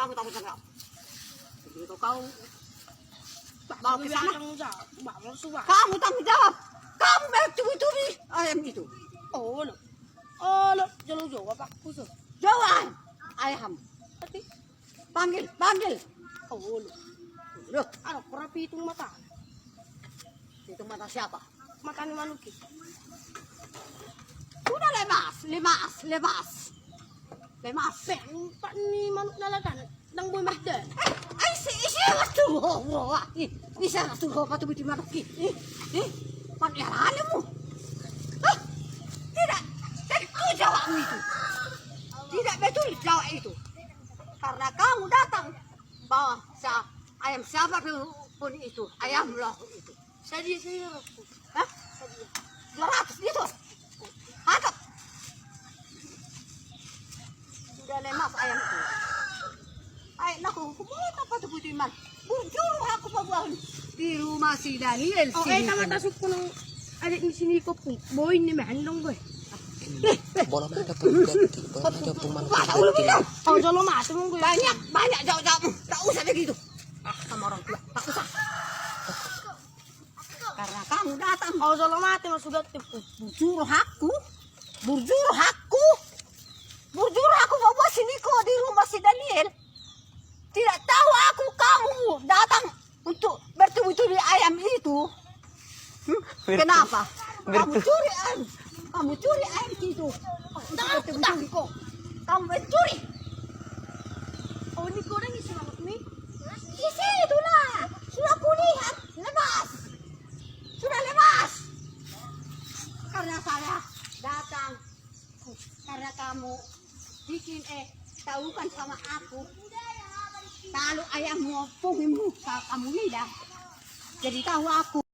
kamu tanggung jawab. Begitu kau bawa ke sana, kamu tanggung jawab. Kamu mencuri ayam itu. Oh, jalan jauh apa kusut? Jauhan ayam. Panggil. Oh, Loh, ano kerapi itu mata? itu mata siapa? Mata ni manuki. Sudah lemas. Pak ni manuk lalakan nang boy masda. Isinya tuh, wah, bisa tuh apa tuh di mana ki? Pangeranmu. Tidak jawabmu itu. Tidak betul jawab itu. Karena kamu datang bawa ayam siapa pun itu, ayam loh itu. Saya Hah? 200 itu. Angkat. Sudah lemas ayam itu. Nak hukumnya apa tuh Budiman? Bujur aku pabawon di rumah si Daniel. Oh, tama tasuk ko ng adik ni sini ko po. Boy ni mahandong boy. Bola mana pun mana Oh, jalo mati mo boy. Banyak jauh-jauh. Tak usah begitu. Sama orang tua, tak usah. Karena kamu datang. Oh, jalo mati mo sugat tipu. Bujur aku bawa sini kok di rumah si Daniel. Tidak tahu aku kamu datang untuk bertubi-tubi ayam itu. Kenapa? Kamu curi ayam itu. Jangan bertubi-tubi kok. Kamu mencuri. Oh, ni ko nang isimangot mi. Isi itulah. Sudah kulihat lemas. Sudah lemas. Karena saya datang. Karena kamu bikin tahukan sama aku. Kalau ayammu punggimu kamu lidah. Jadi tahu aku.